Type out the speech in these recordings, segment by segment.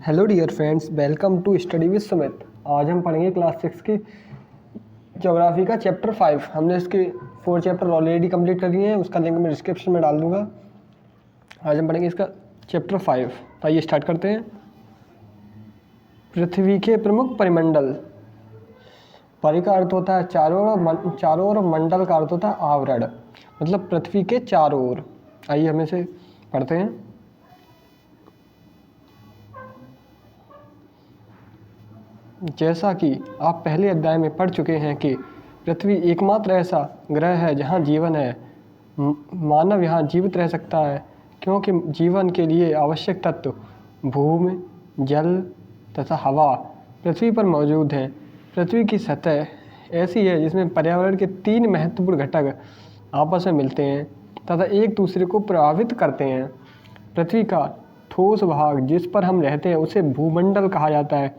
Hello dear friends, welcome to study with Sumit. आज हम पढ़ेंगे क्लास 6 की ज्योग्राफी का चैप्टर 5। हमने इसके 4 चैप्टर ऑलरेडी कंप्लीट कर लिए हैं, उसका लिंक मैं डिस्क्रिप्शन में डाल दूंगा। आज हम पढ़ेंगे इसका चैप्टर 5। तो आइए स्टार्ट करते हैं। पृथ्वी के प्रमुख परिमंडल। परि का अर्थ होता है चारों ओर, मंडल का अर्थ होता है आवरण, मतलब पृथ्वी के चारों ओर। आइए हम इसे पढ़ते हैं। जैसा कि आप पहले अध्याय में पढ़ चुके हैं कि पृथ्वी एकमात्र ऐसा ग्रह है जहां जीवन है। मानव यहां जीवित रह सकता है क्योंकि जीवन के लिए आवश्यक तत्व भूमि, जल तथा हवा पृथ्वी पर मौजूद हैं। पृथ्वी की सतह ऐसी है जिसमें पर्यावरण के 3 महत्वपूर्ण घटक आपस में मिलते हैं तथा एक दूसरे को प्रभावित करते हैं। पृथ्वी का ठोस भाग जिस पर हम रहते हैं उसे भूमंडल कहा जाता है।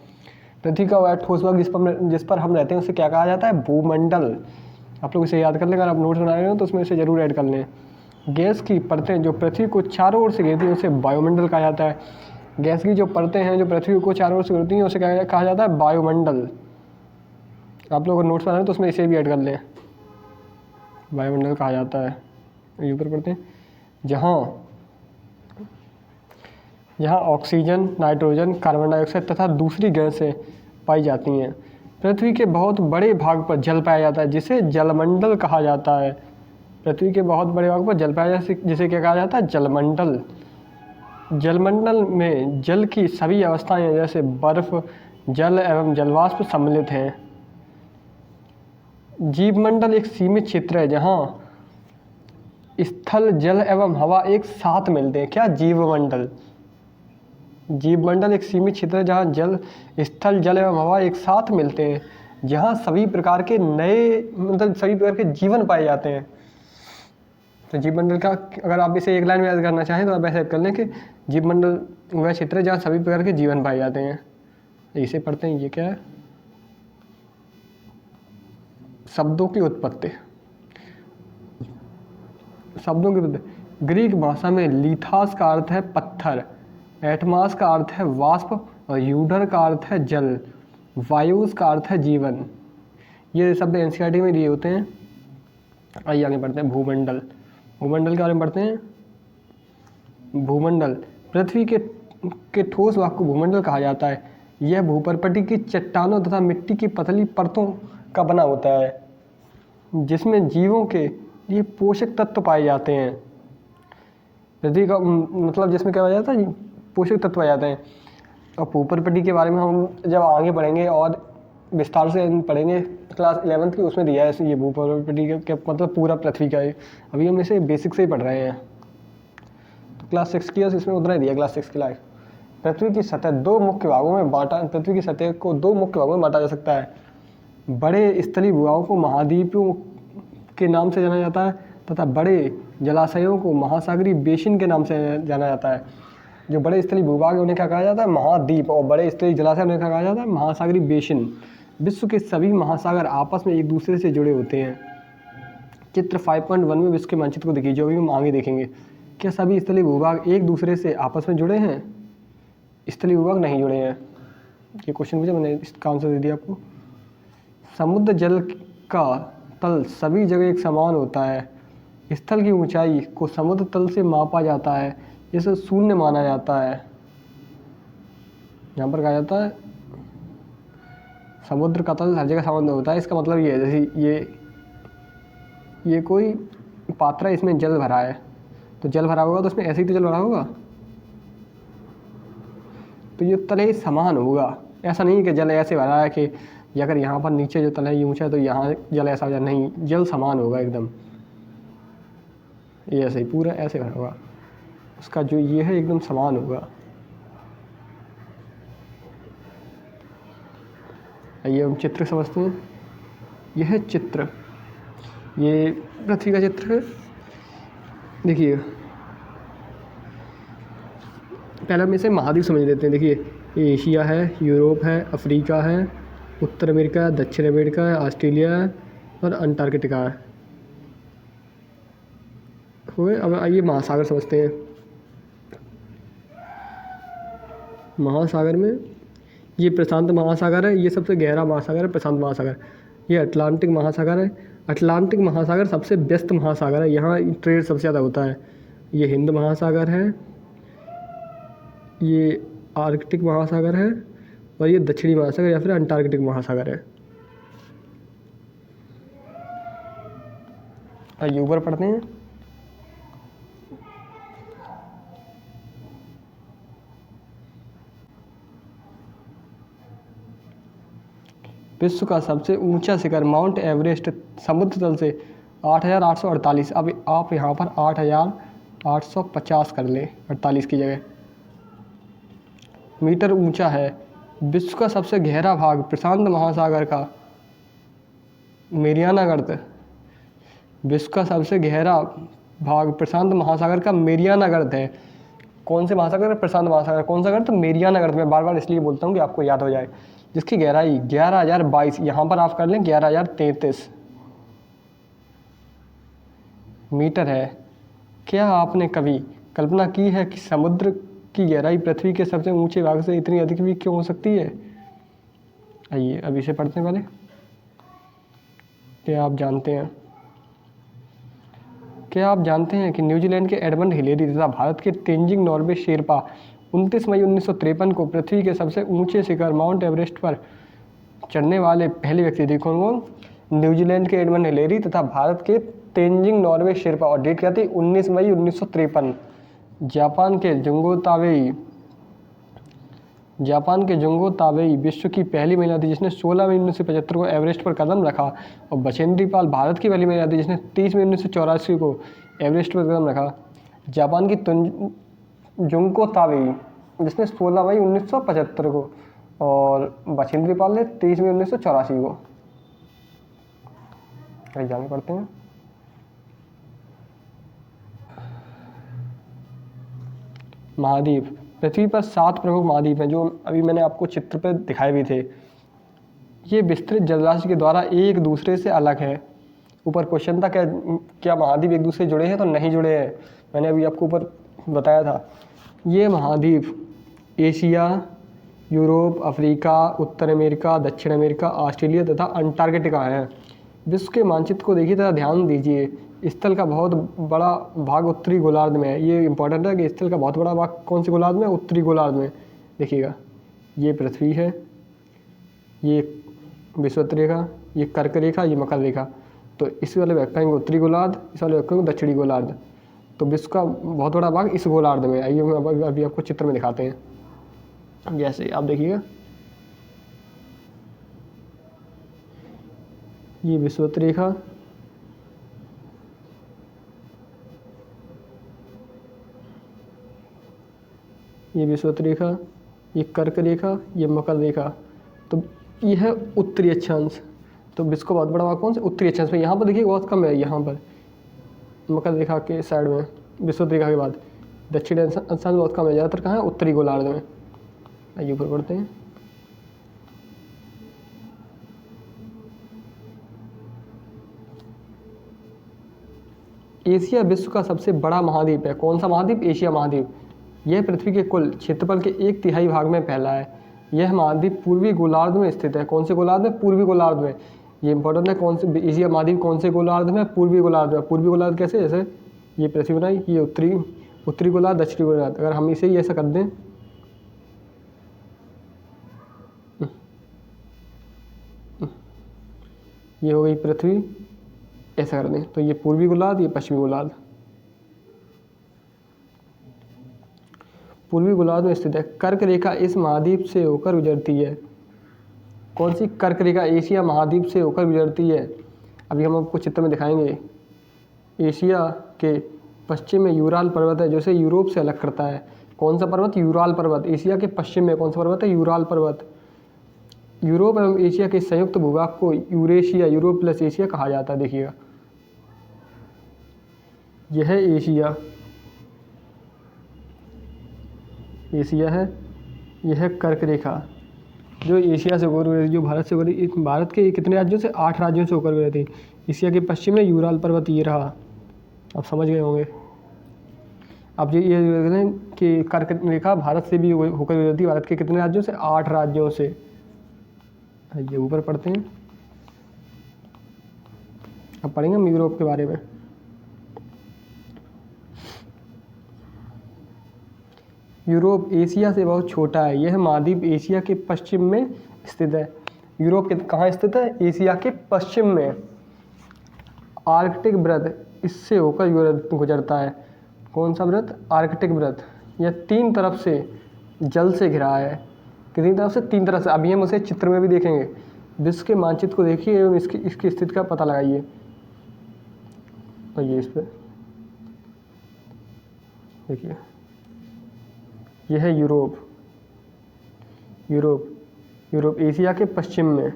पृथ्वी का वह ठोस भाग जिस पर हम रहते हैं उसे क्या कहा जाता है? भूमंडल। आप लोग इसे याद कर लें, अगर आप नोट्स बना रहे हो तो उसमें इसे जरूर ऐड कर लें। गैस की परतें जो पृथ्वी को चारों ओर से घेरती हैं उसे वायुमंडल कहा जाता है। गैस की जो परतें हैं जो पृथ्वी को चारों ओर से घेरती हैं उसे क्या कहा जाता है? वायुमंडल। आप लोग नोट्स बना रहे हैं तो उसमें इसे भी ऐड कर लें, वायुमंडल कहा जाता है। ये ऊपर पढ़ते हैं, जहाँ ऑक्सीजन, नाइट्रोजन, कार्बन डाइऑक्साइड तथा दूसरी गैसें पाई जाती हैं। पृथ्वी के बहुत बड़े भाग पर जल पाया जाता है जिसे जलमंडल कहा जाता है। पृथ्वी के बहुत बड़े भाग पर जल पाया जाता है जिसे क्या कहा जाता है? जलमंडल। जलमंडल में जल की सभी अवस्थाएं जैसे बर्फ, जल एवं जलवाष्प सम्मिलित हैं। जीवमंडल एक सीमित क्षेत्र है जहाँ स्थल, जल एवं हवा एक साथ मिलते हैं। क्या? जीवमंडल। जीवमंडल एक सीमित क्षेत्र है जहाँ स्थल, जल एवं हवा एक साथ मिलते हैं, जहाँ सभी प्रकार के सभी प्रकार के जीवन पाए जाते हैं। तो जीवमंडल का अगर आप इसे एक लाइन में याद करना चाहें तो आप ऐसे याद कर लें कि जीवमंडल वह क्षेत्र है जहाँ सभी प्रकार के जीवन पाए जाते हैं। इसे पढ़ते हैं। ये क्या है? शब्दों की उत्पत्ति। ग्रीक भाषा में लीथास का अर्थ है पत्थर, एटमास का अर्थ है वाष्प और यूडर का अर्थ है जल, वायुस का अर्थ है जीवन। ये शब्द एनसीईआरटी में दिए होते हैं। आइए आगे बढ़ते हैं। भूमंडल के बारे में पढ़ते हैं। भूमंडल पृथ्वी के ठोस भाग को भूमंडल कहा जाता है। यह भूपर्पटी की चट्टानों तथा मिट्टी की पतली परतों का बना होता है जिसमें जीवों के लिए पोषक तत्व पाए जाते हैं। पृथ्वी का मतलब जिसमें क्या पाया जाता है? पोषक तत्व आ जाते हैं। और भूपर्पटी के बारे में हम जब आगे बढ़ेंगे और विस्तार से पढ़ेंगे क्लास 11th की, उसमें दिया है ये भूपर्पटी के मतलब पूरा पृथ्वी का है। अभी हम इसे बेसिक से ही पढ़ रहे हैं तो क्लास 6 की इसमें उतना ही दिया। क्लास 6 के लायक पृथ्वी की सतह पृथ्वी की सतह को 2 मुख्य भागों में बांटा जा सकता है। बड़े स्थलीय भूभागों को महाद्वीपों के नाम से जाना जाता है तथा बड़े जलाशयों को महासागरीय बेसिन के नाम से जाना जाता है। जो बड़े स्थलीय भूभाग है उन्हें क्या कहा जाता है? महाद्वीप। और बड़े स्थलीय जलाशय उन्हें क्या कहा जाता है? महासागरीय बेसिन। विश्व के सभी महासागर आपस में एक दूसरे से जुड़े होते हैं। चित्र 5.1 में विश्व के मानचित्र को देखिए, जो भी हम आगे देखेंगे। क्या सभी स्थलीय भूभाग एक दूसरे से आपस में जुड़े हैं? स्थलीय भूभाग नहीं जुड़े हैं। ये क्वेश्चन पूछा, मैंने इसका आंसर दे दिया आपको। समुद्र जल का तल सभी जगह एक समान होता है। स्थल की ऊंचाई को समुद्र तल से मापा जाता है जिसे शून्य माना जाता है। यहाँ पर कहा जाता है समुद्र का तल हर जगह समान होता है। इसका मतलब ये है जैसे ये कोई पात्र है, इसमें जल भरा है तो जल भरा होगा तो इसमें ऐसे ही तो जल भरा होगा, तो ये तल समान होगा। ऐसा नहीं कि जल ऐसे भरा है कि अगर यहाँ पर नीचे जो तल है ये ऊंचा है तो यहाँ जल ऐसा हो जाए, नहीं, जल समान होगा एकदम। ये ऐसे ही पूरा ऐसे भरा होगा, उसका जो ये है एकदम समान होगा। आइए हम चित्र समझते हैं। यह चित्र, ये पृथ्वी का चित्र है। देखिए पहले हम इसे महाद्वीप समझ लेते हैं। देखिए एशिया है, यूरोप है, अफ्रीका है, उत्तर अमेरिका है, दक्षिण अमेरिका है, ऑस्ट्रेलिया है और अंटार्कटिका है। हुए। अब आइए महासागर समझते हैं। महासागर में ये प्रशांत महासागर है, ये सबसे गहरा महासागर है प्रशांत महासागर। ये अटलांटिक महासागर है, अटलांटिक महासागर सबसे व्यस्त महासागर है, यहाँ ट्रेड सबसे ज़्यादा होता है। ये हिंद महासागर है, ये आर्कटिक महासागर है, और ये दक्षिणी महासागर या फिर अंटार्कटिक महासागर है। आइए ऊपर पढ़ते हैं। विश्व का सबसे ऊंचा शिखर माउंट एवरेस्ट समुद्र तल से 8,848। अब आप यहाँ पर 8,850 कर लें 48 की जगह, मीटर ऊंचा है। विश्व का सबसे गहरा भाग प्रशांत महासागर का मेरियाना गर्त। विश्व का सबसे गहरा भाग प्रशांत महासागर का मेरियाना गर्त है। कौन से महासागर? प्रशांत महासागर। कौन सा गर्त? मेरियाना गर्त। मैं बार बार इसलिए बोलता हूँ कि आपको याद हो जाए। जिसकी गहराई 11,022, यहाँ पर आप कर लें 11,033 मीटर है। क्या आपने कभी कल्पना की है कि समुद्र की गहराई पृथ्वी के सबसे ऊंचे भाग से इतनी अधिक भी क्यों हो सकती है? आइए अब इसे पढ़ते हैं पहले। क्या आप जानते हैं कि न्यूजीलैंड के एडमंड हिलेरी तथा भारत के तेंजिंग नॉर्वे शेरपा 29 मई 1953 को पृथ्वी के सबसे ऊंचे शिखर माउंट एवरेस्ट पर चढ़ने वाले पहले व्यक्ति थे? कौन? न्यूजीलैंड के एडमंड हिलेरी तथा भारत के तेंजिंग नॉर्वे शेरपा। और डेट क्या थी? 19 मई 1953। जापान के जुंगो ताबेई विश्व की पहली महिला थी जिसने 16 मई 1975 को एवरेस्ट पर कदम रखा। और बछेंद्री पाल भारत की पहली महिला थी जिसने 30 मई 1984 को एवरेस्ट पर कदम रखा। जापान की जुंगो ताबेई जिसने 16 मई 1975 को, और बछेंद्री पाल ने 30 मई 1984 को। जाने पड़ते हैं। महाद्वीप। पृथ्वी पर 7 प्रमुख महाद्वीप हैं जो अभी मैंने आपको चित्र पर दिखाए भी थे। ये विस्तृत जलराशि के द्वारा एक दूसरे से अलग है। ऊपर क्वेश्चन था क्या महाद्वीप एक दूसरे से जुड़े हैं? तो नहीं जुड़े हैं, मैंने अभी आपको ऊपर बताया था। ये महाद्वीप एशिया, यूरोप, अफ्रीका, उत्तर अमेरिका, दक्षिण अमेरिका, ऑस्ट्रेलिया तथा अंटार्कटिका है। विश्व के मानचित्र को देखिए तथा ध्यान दीजिए। स्थल का बहुत बड़ा भाग उत्तरी गोलार्ध में है। ये इंपॉर्टेंट है कि स्थल का बहुत बड़ा भाग कौन सी गोलार्ध में? उत्तरी गोलार्ध में। देखिएगा, ये पृथ्वी है, ये विषुवत रेखा, ये कर्क रेखा, ये मकर रेखा। तो इस वाले व्याख्या उत्तरी गोलार्ध, इस वाले व्याख्या दक्षिणी गोलार्ध। तो विश्व का बहुत बड़ा भाग इस गोलार्ध में। आइए हम अभी आपको चित्र में दिखाते हैं। जैसे आप देखिएगा, ये विषुवत रेखा, ये विषुवत रेखा, ये कर्क रेखा, ये मकर रेखा। तो ये है उत्तरी अक्षांश। तो विश्व का बहुत बड़ा भाग कौन सा? उत्तरी अक्षांश में। यहाँ पर देखिए बहुत कम है, यहाँ पर मकर रेखा के साइड में, विषुवत रेखा के बाद दक्षिणी अक्षांश बहुत कम है। ज़्यादातर कहाँ है? उत्तरी गोलार्ध में। आइए ऊपर बढ़ते हैं। एशिया विश्व का सबसे बड़ा महाद्वीप है। कौन सा महाद्वीप? एशिया महाद्वीप। यह पृथ्वी के कुल क्षेत्रफल के 1/3 भाग में फैला है। यह महाद्वीप पूर्वी गोलार्ध में स्थित है। कौन से गोलार्ध में? पूर्वी गोलार्ध में। ये इंपॉर्टेंट है। कौन से एशिया महाद्वीप कौन से गोलार्ध में? पूर्वी गोलार्ध में। पूर्वी गोलार्ध कैसे? जैसे ये पृथ्वी बनाई, ये उत्तरी गोलार्ध, दक्षिणी गोलार्ध। अगर हम इसे ही ऐसा कर दें, ये हो गई पृथ्वी, ऐसा कर दें तो ये पूर्वी गोलार्ध, ये पश्चिमी गोलार्ध। पूर्वी गोलार्ध में स्थित है। कर्क रेखा इस महाद्वीप से होकर गुजरती है। कौन सी? कर्क रेखा एशिया महाद्वीप से होकर गुजरती है। अभी हम आपको चित्र में दिखाएंगे। एशिया के पश्चिम में यूराल पर्वत है जो इसे यूरोप से अलग करता है। कौन सा पर्वत? यूराल पर्वत। एशिया के पश्चिम में कौन सा पर्वत है? यूराल पर्वत। यूरोप एवं एशिया के संयुक्त भूभाग को यूरेशिया, यूरोप प्लस एशिया कहा जाता है। देखिएगा, यह है एशिया, एशिया है। यह है कर्क रेखा जो एशिया से होकर, जो भारत से होकर, भारत के कितने राज्यों से? 8 राज्यों से होकर गए थे। एशिया के पश्चिम में यूराल पर्वत ये रहा, आप समझ गए होंगे। अब ये देखें कि कर्क रेखा भारत से भी होकर गुजरती है। भारत के कितने राज्यों से? 8 राज्यों से। ये ऊपर पढ़ते हैं। अब पढ़ेंगे हम यूरोप के बारे में। यूरोप एशिया से बहुत छोटा है। यह महाद्वीप एशिया के पश्चिम में स्थित है। यूरोप के कहाँ स्थित है? एशिया के पश्चिम में। आर्कटिक वृत्त इससे होकर गुजरता है। कौन सा वृत्त? आर्कटिक वृत्त। यह 3 तरफ से जल से घिरा है। कितनी तरफ से? 3 तरफ से। अभी हम उसे चित्र में भी देखेंगे। विश्व के मानचित्र को देखिए एवं इसकी स्थिति का पता लगाइए। और ये इस पर देखिए, यह है यूरोप। यूरोप एशिया के पश्चिम में।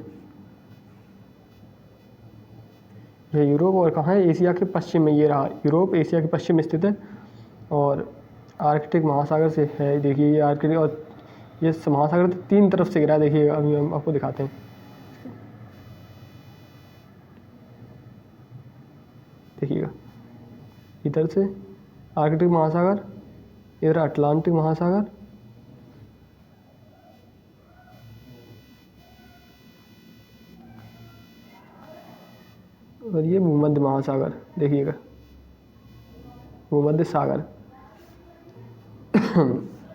यह यूरोप और कहाँ है? एशिया के पश्चिम में। ये रहा यूरोप, एशिया के पश्चिम में स्थित है और आर्कटिक महासागर से है। देखिए ये आर्कटिक, और ये महासागर 3 तरफ से गिरा है। देखिए अभी हम आपको दिखाते हैं। देखिएगा, इधर से आर्कटिक महासागर, इधर अटलांटिक महासागर, और ये भूमध्य महासागर। देखिएगा, भूमध्य सागर।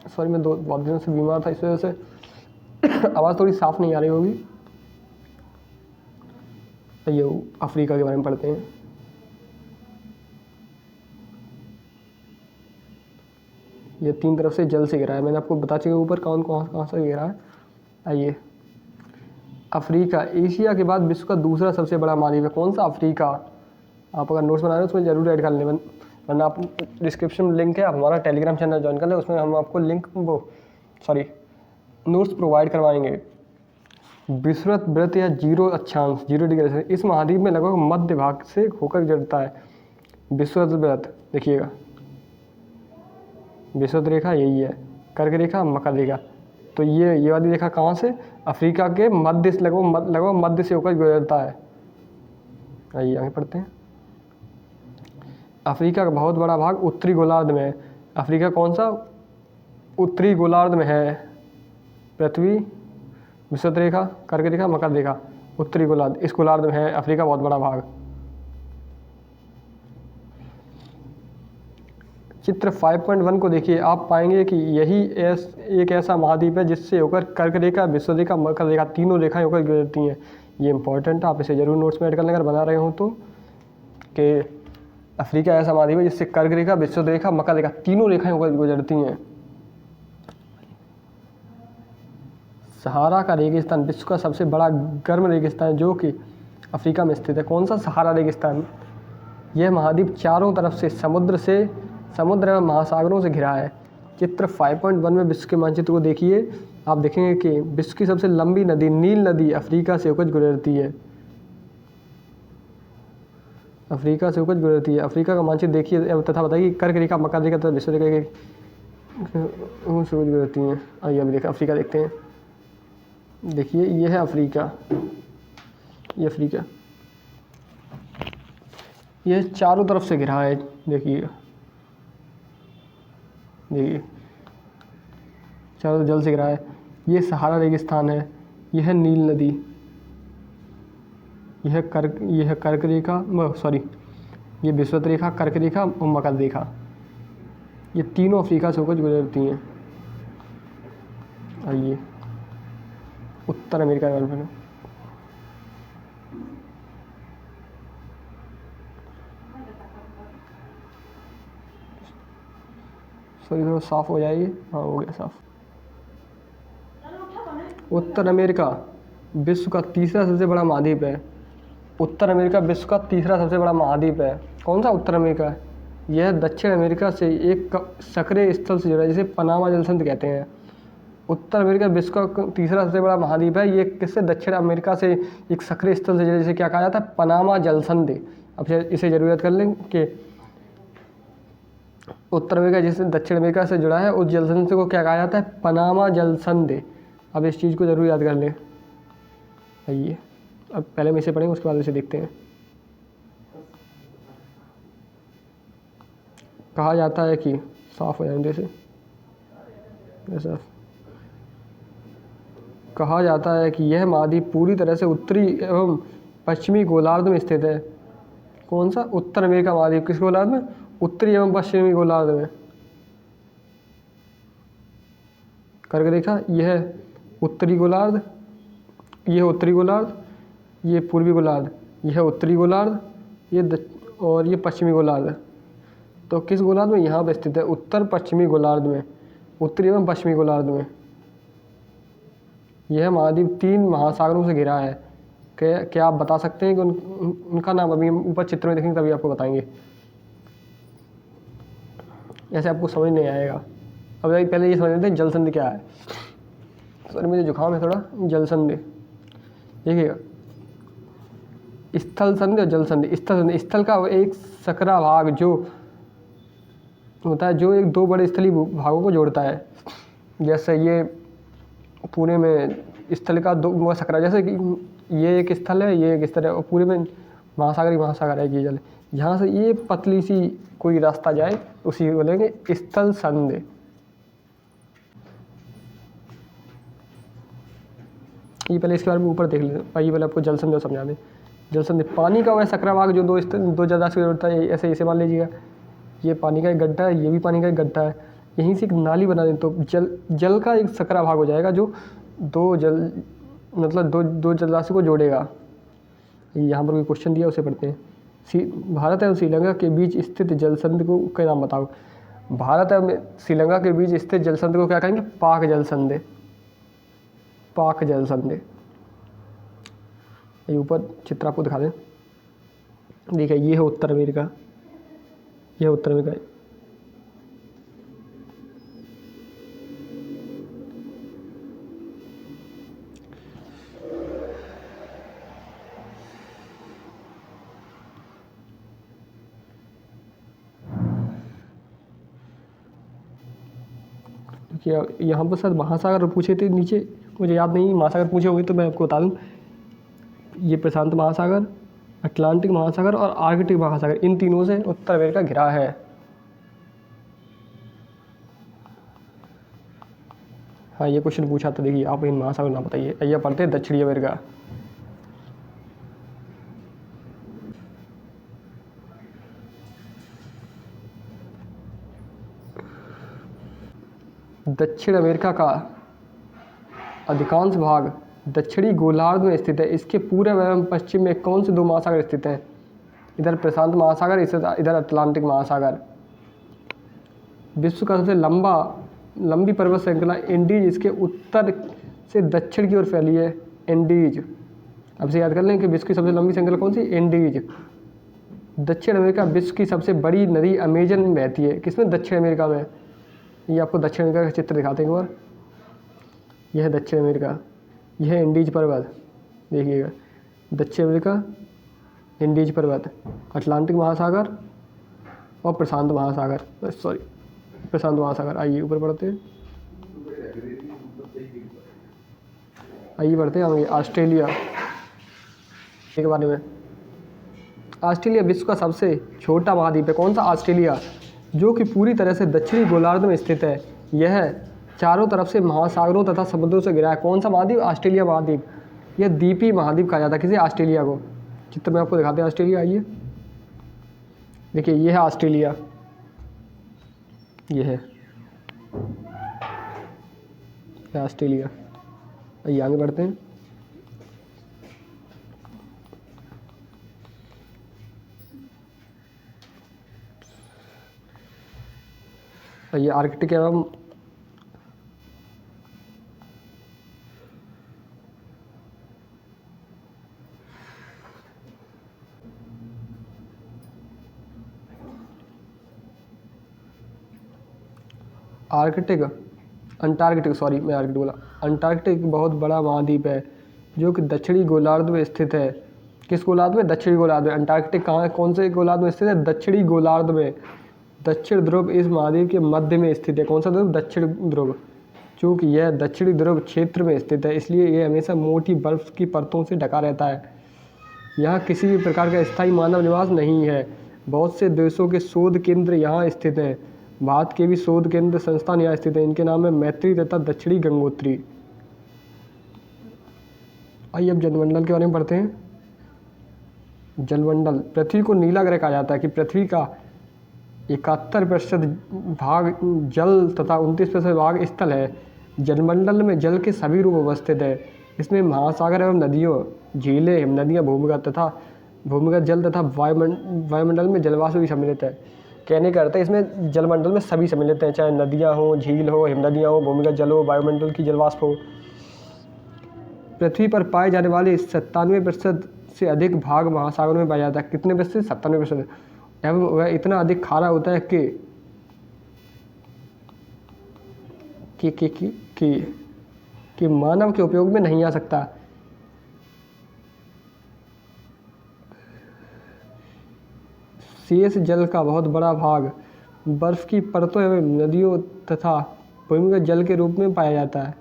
सॉरी, मैं बहुत दिनों से बीमार था, इस वजह से आवाज़ थोड़ी साफ नहीं आ रही होगी। ये अफ्रीका के बारे में पढ़ते हैं। ये 3 तरफ से जल से घिरा है। मैंने आपको बता चुका ऊपर कहाँ से घिरा है। आइए, अफ्रीका एशिया के बाद विश्व का दूसरा सबसे बड़ा महाद्वीप है। कौन सा? अफ्रीका। आप अगर नोट्स बना रहे हो उसमें जरूर ऐड कर लें, वरना आप डिस्क्रिप्शन में लिंक है, आप हमारा टेलीग्राम चैनल ज्वाइन कर लें, उसमें हम आपको नोट्स प्रोवाइड करवाएंगे। विषुवत वृत्त या 0 अक्षांश 0 डिग्री से इस महाद्वीप में लगभग मध्य भाग से होकर गुजरता है। विषुवत वृत्त देखिएगा, विषुवत रेखा यही है, कर्क रेखा, मकर रेखा। तो ये वाली रेखा कहाँ से? अफ्रीका के मध्य से, लगभग मध्य से होकर गुजरता है। आइए आगे पढ़ते हैं। अफ्रीका का बहुत बड़ा भाग उत्तरी गोलार्ध में है। अफ्रीका कौन सा? उत्तरी गोलार्ध में है। पृथ्वी, विषुवत रेखा, कर्क रेखा, मकर रेखा, उत्तरी गोलार्ध, इस गोलार्ध में है अफ्रीका बहुत बड़ा भाग। चित्र 5.1 को देखिए, आप पाएंगे कि यही एक ऐसा महाद्वीप है जिससे होकर कर्क रेखा, विषुवत रेखा, मकर रेखा तीनों रेखाएं होकर गुजरती हैं। ये इंपॉर्टेंट है, आप इसे जरूर नोट्स में ऐड कर लें अगर बना रहे हो तो, कि अफ्रीका ऐसा महाद्वीप है जिससे कर्क रेखा, विषुवत रेखा, मकर रेखा तीनों रेखाएं होकर गुजरती हैं। सहारा का रेगिस्तान विश्व का सबसे बड़ा गर्म रेगिस्तान जो कि अफ्रीका में स्थित है। कौन सा? सहारा रेगिस्तान। यह महाद्वीप चारों तरफ से समुद्र एवं महासागरों से घिरा है। चित्र 5.1 में विश्व के मानचित्र को देखिए, आप देखेंगे कि विश्व की सबसे लंबी नदी नील नदी अफ्रीका से होकर गुजरती है। अफ्रीका से होकर गुजरती है। अफ्रीका का मानचित्र देखिए तथा बताइए कर्क रेखा, मकर रेखा तथा विषुवत रेखा से गुजरती हैं। आइए अभी देखिए अफ्रीका देखते हैं। देखिए ये है अफ्रीका, ये अफ्रीका, ये चारों तरफ से घिरा है। देखिए चारों जल से घिरा है। ये सहारा रेगिस्तान है, यह है नील नदी, यह है कर्क रेखा, सॉरी ये विषुवत रेखा, कर्क रेखा और मकर रेखा, ये तीनों अफ्रीका से होकर गुजरती हैं। आइए उत्तर अमेरिका में सॉरी थोड़ा साफ हो जाएगी। हाँ हो गया साफ। उत्तर अमेरिका विश्व का तीसरा सबसे बड़ा महाद्वीप है। उत्तर अमेरिका विश्व का तीसरा सबसे बड़ा महाद्वीप है। कौन सा? उत्तर अमेरिका। यह दक्षिण अमेरिका से एक सक्रिय स्थल से जुड़ा है जिसे पनामा जलसंधि कहते हैं। उत्तर अमेरिका विश्व का तीसरा सबसे बड़ा महाद्वीप है। ये किससे? दक्षिण अमेरिका से एक सक्रिय स्थल से जुड़ा है जिसे क्या कहा जाता है? पनामा जलसंधि। अब इसे जरूर याद कर लें कि उत्तर अमेरिका जिससे दक्षिण अमेरिका से जुड़ा है उस जलसंधि को क्या कहा जाता है? पनामा जलसंधि। अब इस चीज़ को जरूर याद कर लें। आइए अब पहले हम इसे पढ़ेंगे उसके बाद इसे देखते हैं। कहा जाता है कि साफ हो जाने से ऐसा कहा जाता है कि यह महाद्वीप पूरी तरह से उत्तरी एवं पश्चिमी गोलार्ध में स्थित है। कौन सा? उत्तर अमेरिका महाद्वीप किस गोलार्ध में? उत्तरी एवं पश्चिमी गोलार्ध में। करके देखा, यह उत्तरी गोलार्ध, यह उत्तरी गोलार्ध, ये पूर्वी गोलार्ध, यह उत्तरी गोलार्ध, और ये पश्चिमी गोलार्ध। तो किस गोलार्ध में? यहाँ पर स्थित है, उत्तर पश्चिमी गोलार्ध में, उत्तरी एवं पश्चिमी गोलार्ध में। यह महाद्वीप 3 महासागरों से घिरा है। क्या आप बता सकते हैं कि उनका नाम? अभी हम ऊपर चित्र में देखेंगे तभी आपको बताएंगे, ऐसे आपको समझ नहीं आएगा। अब पहले ये समझ लेते हैं जल संधि क्या है। सर मुझे जुकाम है थोड़ा। जल संधि देखिएगा, स्थल संधि और जल संधि। स्थल संधि, स्थल का एक सकरा भाग जो होता है, जो एक 2 बड़े स्थलीय भागों को जोड़ता है। जैसे ये पूरे में स्थल का 2 सकरा, जैसे कि ये एक स्थल है, ये एक स्थल है, और पूरे में महासागर ही महासागर है। ये जल यहाँ से ये पतली सी कोई रास्ता जाए उसी को बोलेंगे स्थल संधि। ये पहले इसके बारे में ऊपर देख लेते हैं, पहले आपको जल संधि समझा दें। जल संधि पानी का वह सकरा भाग जो 2 जलाशय से जोड़ता है। ऐसे मान लीजिएगा, ये पानी का एक गड्ढा है, ये भी पानी का एक गड्ढा है, यहीं से एक नाली बना दें तो जल का एक सकरा भाग हो जाएगा जो 2 जलाशय को जोड़ेगा। यहाँ पर कोई क्वेश्चन दिया, उसे पढ़ते हैं। भारत एवं श्रीलंका के बीच स्थित जल संधि को क्या नाम बताओ? भारत एवं श्रीलंका के बीच स्थित जल संधि को क्या कहेंगे? पाक जल संधि। पाक जल संधि। ये ऊपर चित्र आपको दिखा दें। देखिए, ये है उत्तर अमेरिका, यह उत्तर अमेरिका है। यहाँ पर सर महासागर पूछे थे नीचे, मुझे याद नहीं महासागर पूछे होंगे तो मैं आपको बता दूं। ये प्रशांत महासागर, अटलांटिक महासागर और आर्कटिक महासागर, इन तीनों से उत्तर अमेरिका घिरा है। हाँ, ये क्वेश्चन पूछा था, देखिए आप इन महासागर नाम बताइए। आइए पढ़ते हैं दक्षिणी अमेरिका। दक्षिण अमेरिका का अधिकांश भाग दक्षिणी गोलार्ध में स्थित है। इसके पूर्व एवं पश्चिम में कौन से 2 महासागर स्थित हैं? इधर प्रशांत महासागर, इधर अटलांटिक महासागर। विश्व का सबसे लंबी पर्वत श्रृंखला एंडीज इसके उत्तर से दक्षिण की ओर फैली है। एंडीज, अब से याद कर लें कि विश्व की सबसे लंबी श्रृंखला कौन सी? एंडीज। दक्षिण अमेरिका विश्व की सबसे बड़ी नदी अमेजन में बहती है। किसमें? दक्षिण अमेरिका में। ये आपको दक्षिण अमेरिका का चित्र दिखाते हैं एक बार। यह है दक्षिण अमेरिका, यह है एंडीज पर्वत। देखिएगा, दक्षिण अमेरिका, एंडीज पर्वत, अटलांटिक महासागर और प्रशांत महासागर, प्रशांत महासागर। आइए ऊपर बढ़ते हैं, आइए बढ़ते हैं आगे। ऑस्ट्रेलिया के बारे में। ऑस्ट्रेलिया विश्व का सबसे छोटा महाद्वीप है। कौन सा? ऑस्ट्रेलिया, जो कि पूरी तरह से दक्षिणी गोलार्ध में स्थित है। यह चारों तरफ से महासागरों तथा समुद्रों से घिरा है। कौन सा महाद्वीप? ऑस्ट्रेलिया महाद्वीप। यह द्वीपीय महाद्वीप कहा जाता है। किसे? ऑस्ट्रेलिया को। चित्र में आपको दिखाते हैं ऑस्ट्रेलिया। आइए देखिए, यह है ऑस्ट्रेलिया, यह है ऑस्ट्रेलिया। आइए आगे बढ़ते हैं। ये आर्कटिक एवं अंटार्कटिक बहुत बड़ा महाद्वीप है जो कि दक्षिणी गोलार्ध में स्थित है। किस गोलार्ध में? दक्षिणी गोलार्ध में। अंटार्कटिक कहाँ है? कौन से गोलार्ध में स्थित है? दक्षिणी गोलार्ध में। दक्षिण ध्रुव इस महाद्वीप के मध्य में स्थित है। कौन सा ध्रुव? दक्षिण ध्रुव। चूँकि यह दक्षिणी ध्रुव क्षेत्र में स्थित है, इसलिए यह हमेशा मोटी बर्फ की परतों से ढका रहता है। यहाँ किसी भी प्रकार का स्थायी मानव निवास नहीं है। बहुत से देशों के शोध केंद्र यहाँ स्थित हैं। भारत के भी शोध केंद्र संस्थान यहाँ स्थित है। इनके नाम है मैत्री तथा दक्षिणी गंगोत्री। आइए अब जलमंडल के बारे में पढ़ते हैं। जलमंडल, पृथ्वी को नीला ग्रह कहा जाता है कि पृथ्वी का 71% भाग जल तथा 29% भाग स्थल है। जलमंडल में जल के सभी रूप अवस्थित है। इसमें महासागर एवं नदियों, झीलें, हिमनदियाँ, भूमिगत जल तथा वायुमंडल में जलवाष्प भी सम्मिलित है। कहने का अर्थ है इसमें जलमंडल में सभी सम्मिलित हैं, चाहे नदियाँ हो, झील हो, हिमनदियाँ हो, भूमिगत जल हो, वायुमंडल की जलवाष्प हो। पृथ्वी पर पाए जाने वाले 97% से अधिक भाग महासागरों में पाया जाता है। कितने प्रतिशत? 97%। एवं वह इतना अधिक खारा होता है कि मानव के उपयोग में नहीं आ सकता। शेष जल का बहुत बड़ा भाग बर्फ की परतों एवं नदियों तथा भूमिगत जल के रूप में पाया जाता है।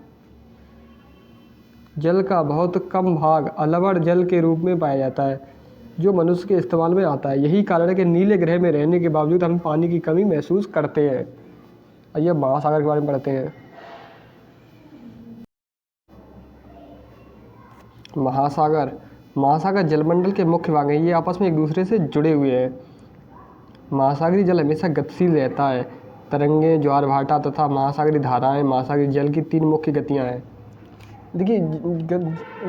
जल का बहुत कम भाग अलवड़ जल के रूप में पाया जाता है, जो मनुष्य के इस्तेमाल में आता है। यही कारण है कि नीले ग्रह में रहने के बावजूद हम पानी की कमी महसूस करते हैं। आइए महासागर के बारे में पढ़ते हैं। महासागर जलमंडल के मुख्य भाग हैं। ये आपस में एक दूसरे से जुड़े हुए हैं। महासागरीय जल हमेशा गतिशील रहता है। तरंगें, ज्वार भाटा तथा महासागरीय धाराएं महासागरीय जल की 3 मुख्य गतियां हैं। देखिए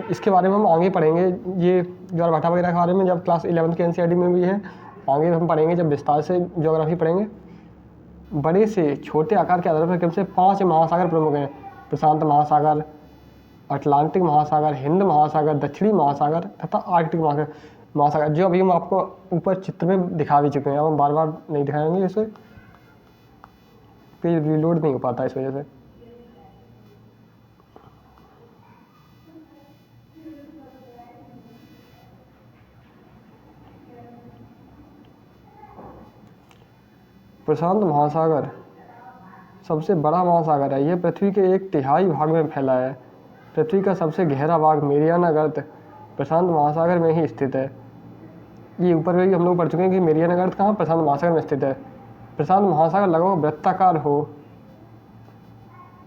इसके बारे में हम आगे पढ़ेंगे, ये ज्वार भाटा वगैरह के बारे में जब क्लास 11th के एनसीईआरटी में भी है। आगे हम पढ़ेंगे जब विस्तार से ज्योग्राफी पढ़ेंगे। बड़े से छोटे आकार के आधार पर कम से 5 महासागर प्रमुख हैं। प्रशांत महासागर, अटलांटिक महासागर, हिंद महासागर, दक्षिणी महासागर तथा आर्कटिक महासागर, जो अभी हम आपको ऊपर चित्र में दिखा भी चुके हैं। अब हम बार बार नहीं दिखाएंगे, इसे पेज रीलोड नहीं हो पाता इस वजह से। प्रशांत महासागर सबसे बड़ा महासागर है। यह पृथ्वी के 1/3 भाग में फैला है। पृथ्वी का सबसे गहरा भाग मेरियाना गर्त प्रशांत महासागर में ही स्थित है। ये ऊपर भी हम लोग पढ़ चुके हैं कि मेरियाना गर्त कहाँ? प्रशांत महासागर में स्थित है। प्रशांत महासागर लगभग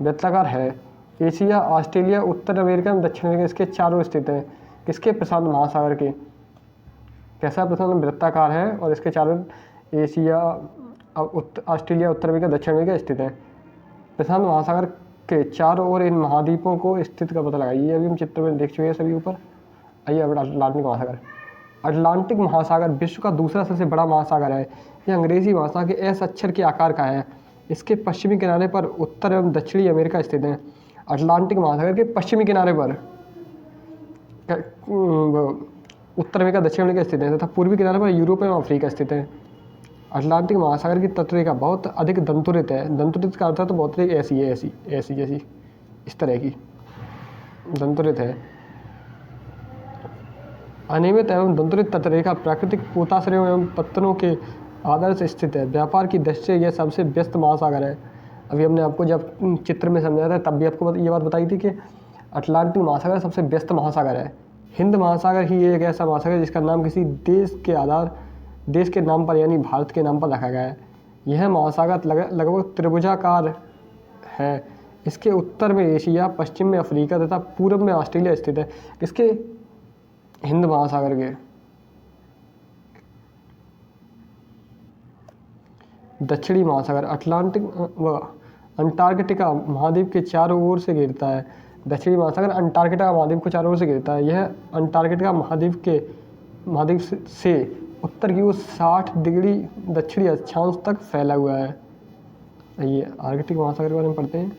वृत्ताकार है। एशिया, ऑस्ट्रेलिया, उत्तर अमेरिका में दक्षिण अमेरिका इसके चारों स्थित हैं। किसके? प्रशांत महासागर के। कैसा प्रशांत? वृत्ताकार है और इसके चारों एशिया, ऑस्ट्रेलिया, उत्तर अमेरिका, दक्षिण अमेरिका स्थित है। प्रशांत महासागर के चारों ओर इन महाद्वीपों को स्थित का पता लगाइए। अभी हम चित्र में देख चुके हैं सभी ऊपर। आइए अब अटलांटिक महासागर। अटलांटिक महासागर विश्व का दूसरा सबसे बड़ा महासागर है। यह अंग्रेजी भाषा के एस अक्षर के आकार का है। इसके पश्चिमी किनारे पर उत्तर एवं दक्षिणी अमेरिका स्थित है। अटलांटिक महासागर के पश्चिमी किनारे पर उत्तर अमेरिका, दक्षिण अमेरिका स्थित है तथा पूर्वी किनारे पर यूरोप एवं अफ्रीका स्थित है। अटलांटिक महासागर की तटरेखा बहुत अधिक दंतुरित है। दंतुरित का अर्थ है तो बहुत ऐसी है, ऐसी जैसी इस तरह की दंतुरित है। अनियमित एवं दंतुरित तटरेखा प्राकृतिक पोताश्रयों एवं पत्तनों के आधार से स्थित है। व्यापार की दृष्टि से यह सबसे व्यस्त महासागर है। अभी हमने आपको जब चित्र में समझाया था तब भी आपको ये बात बताई थी कि अटलांटिक महासागर सबसे व्यस्त महासागर है। हिंद महासागर ही एक ऐसा महासागर है जिसका नाम किसी देश के नाम पर यानी भारत के नाम पर रखा गया है। यह महासागर लगभग त्रिभुजाकार है। इसके उत्तर में एशिया, पश्चिम में अफ्रीका तथा पूर्व में ऑस्ट्रेलिया स्थित है। इसके हिंद महासागर के। दक्षिणी महासागर अटलांटिक व अंटार्कटिका महाद्वीप के चारों ओर से घेरता है। दक्षिणी महासागर अंटार्कटिका महाद्वीप को चारों ओर से घेरता है। यह अंटार्कटिका महाद्वीप से उत्तर की ओर 60 डिग्री दक्षिणी अक्षांश तक फैला हुआ है। ये आर्कटिक महासागर के बारे में पढ़ते हैं।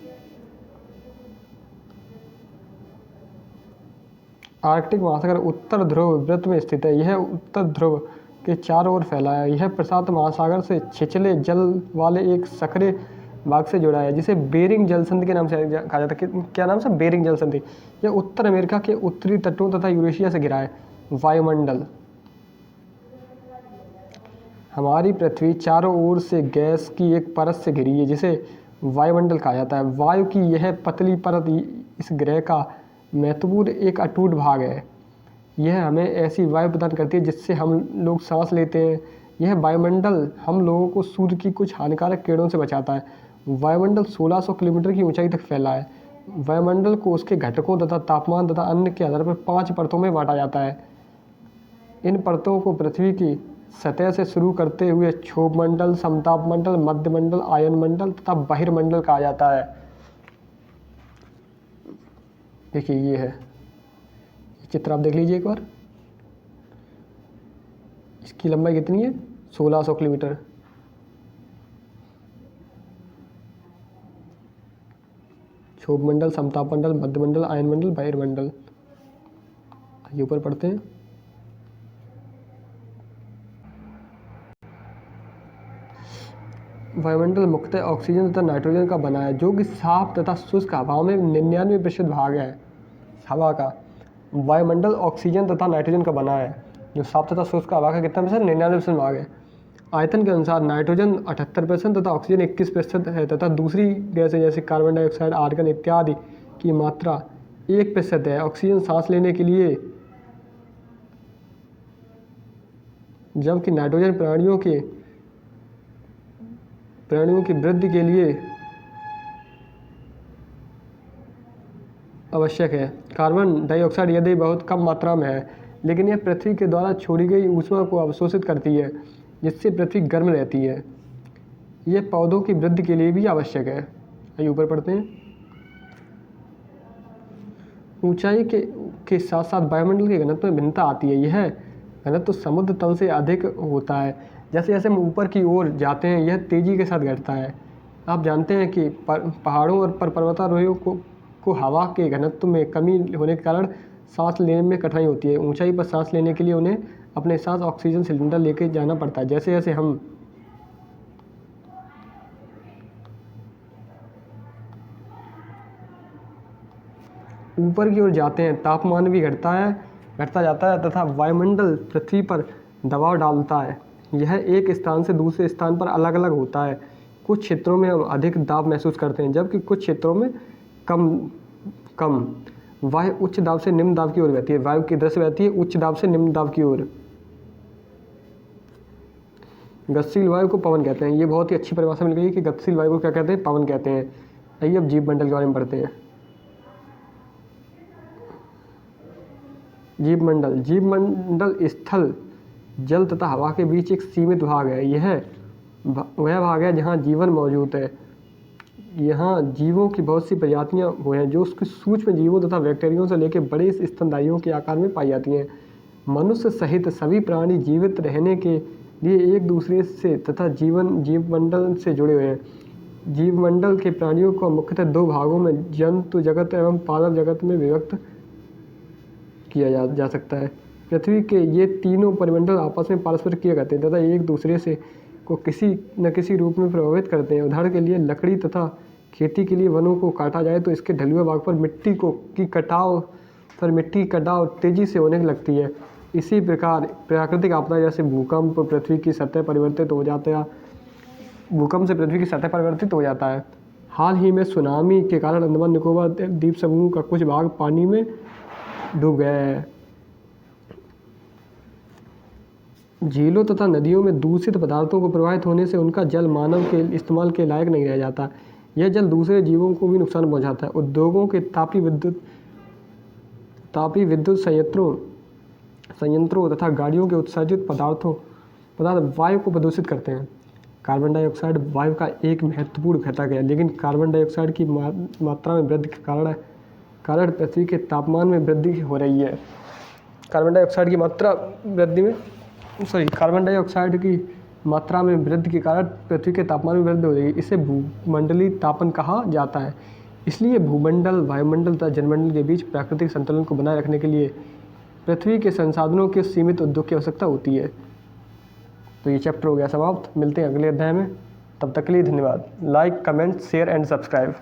आर्कटिक महासागर उत्तर ध्रुव वृत्त में स्थित है। यह उत्तर ध्रुव के चारों ओर फैला है। यह प्रशांत महासागर से छिछले जल वाले एक संकरे भाग से जुड़ा है जिसे बेरिंग जलसंधि के नाम से कहा जाता है। क्या नाम से? बेरिंग जलसंधि। यह उत्तर अमेरिका के उत्तरी तटों तथा यूरेशिया से घिरा है। वायुमंडल। हमारी पृथ्वी चारों ओर से गैस की एक परत से घिरी है जिसे वायुमंडल कहा जाता है। वायु की यह पतली परत इस ग्रह का महत्वपूर्ण एक अटूट भाग है। यह हमें ऐसी वायु प्रदान करती है जिससे हम लोग सांस लेते हैं यह वायुमंडल हम लोगों को सूर्य की कुछ हानिकारक किरणों से बचाता है। वायुमंडल 1600 किलोमीटर की ऊंचाई तक फैला है। वायुमंडल को उसके घटकों तथा तापमान तथा अन्य के आधार पर 5 परतों में बांटा जाता है। इन परतों को पृथ्वी की सतह से शुरू करते हुए क्षोभ मंडल, समताप मंडल, मध्य मंडल, आयन मंडल तथा बहिर्मंडल कहा जाता है। देखिए ये है, चित्र आप देख लीजिए एक बार। इसकी लंबाई कितनी है? 1600 किलोमीटर। क्षोभ मंडल, समताप मंडल, मध्य मंडल, आयन मंडल, बहिर्मंडल। ये ऊपर पढ़ते हैं। वायुमंडल मुख्यतः ऑक्सीजन तथा नाइट्रोजन का बना है, जो कि साफ तथा शुष्क हवा में 99% भाग है। हवा का वायुमंडल ऑक्सीजन तथा नाइट्रोजन का बना है, जो साफ तथा शुष्क हवा का कितना परसेंट? 99% भाग है। आयतन के अनुसार नाइट्रोजन 78% तथा ऑक्सीजन 21% है तथा दूसरी गैसें जैसे कार्बन डाइऑक्साइड, आर्गन इत्यादि की मात्रा 1% है। ऑक्सीजन सांस लेने के लिए, जबकि नाइट्रोजन प्राणियों की वृद्धि के लिए आवश्यक है। कार्बन डाइऑक्साइड यदि बहुत कम मात्रा में है, लेकिन यह पृथ्वी के द्वारा छोड़ी गई ऊष्मा को अवशोषित करती है, जिससे पृथ्वी गर्म रहती है। यह पौधों की वृद्धि के लिए भी आवश्यक है। आइए ऊपर पढ़ते हैं। ऊंचाई के साथ साथ वायुमंडल के घनत्व में भिन्नता आती है। यह घनत्व समुद्र तल से अधिक होता है। जैसे जैसे हम ऊपर की ओर जाते हैं, यह तेज़ी के साथ घटता है। आप जानते हैं कि पहाड़ों और पर्वतारोहियों को हवा के घनत्व में कमी होने के कारण सांस लेने में कठिनाई होती है। ऊंचाई पर सांस लेने के लिए उन्हें अपने साथ ऑक्सीजन सिलेंडर लेके जाना पड़ता है। जैसे जैसे हम ऊपर की ओर जाते हैं, तापमान भी घटता जाता है तथा वायुमंडल पृथ्वी पर दबाव डालता है। यह एक स्थान से दूसरे स्थान पर अलग अलग होता है। कुछ क्षेत्रों में हम अधिक दाब महसूस करते हैं, जबकि कुछ क्षेत्रों में कम। वायु उच्च दाब से निम्न दाब की ओर बहती है। वायु की दृष्टि बहती है उच्च दाब से निम्न दाब की ओर। गतिशील वायु को पवन कहते हैं। ये बहुत ही अच्छी परिभाषा मिल गई कि गतिशील वायु को क्या कहते हैं? पवन कहते हैं। आइए अब जीव मंडल के बारे में पढ़ते हैं। जीव मंडल स्थल, जल तथा हवा के बीच एक सीमित भाग है। यह वह भाग है जहाँ जीवन मौजूद है। यहाँ जीवों की बहुत सी प्रजातियाँ हुए हैं, जो उसके सूक्ष्म जीवों तथा बैक्टीरियों से लेकर बड़े स्तनधारियों के आकार में पाई जाती हैं। मनुष्य सहित सभी प्राणी जीवित रहने के लिए एक दूसरे से तथा जीवमंडल से जुड़े हुए हैं। जीवमंडल के प्राणियों को मुख्यतः 2 भागों में जंतु जगत एवं पादप जगत में विभक्त किया जा सकता है। पृथ्वी के ये तीनों परिमंडल आपस में पारस्परिक क्रिया करते हैं तथा एक दूसरे से को किसी न किसी रूप में प्रभावित करते हैं। उदाहरण के लिए लकड़ी तथा खेती के लिए वनों को काटा जाए तो इसके ढलुए भाग पर मिट्टी की कटाव तेजी से होने लगती है। इसी प्रकार प्राकृतिक आपदा जैसे भूकंप से पृथ्वी की सतह परिवर्तित हो जाता है। हाल ही में सुनामी के कारण अंडमान निकोबार द्वीप समूह का कुछ भाग पानी में डूब गया है। झीलों तथा नदियों में दूषित पदार्थों को प्रवाहित होने से उनका जल मानव के इस्तेमाल के लायक नहीं रह जाता। यह जल दूसरे जीवों को भी नुकसान पहुंचाता है। उद्योगों के तापीय विद्युत संयंत्रों तथा गाड़ियों के उत्सर्जित पदार्थ वायु को प्रदूषित करते हैं। कार्बन डाइऑक्साइड वायु का एक महत्वपूर्ण घटक है, लेकिन कार्बन डाइऑक्साइड की मात्रा में वृद्धि के कारण पृथ्वी के तापमान में वृद्धि हो रही है। कार्बन डाइऑक्साइड की मात्रा में वृद्धि के कारण पृथ्वी के तापमान में वृद्धि हो रही है। इसे भूमंडलीय तापन कहा जाता है। इसलिए भूमंडल, वायुमंडल तथा जलमंडल के बीच प्राकृतिक संतुलन को बनाए रखने के लिए पृथ्वी के संसाधनों के सीमित उद्योग की आवश्यकता होती है। तो ये चैप्टर हो गया समाप्त। मिलते हैं अगले अध्याय में। तब तक के लिए धन्यवाद। Like, comment, share and subscribe.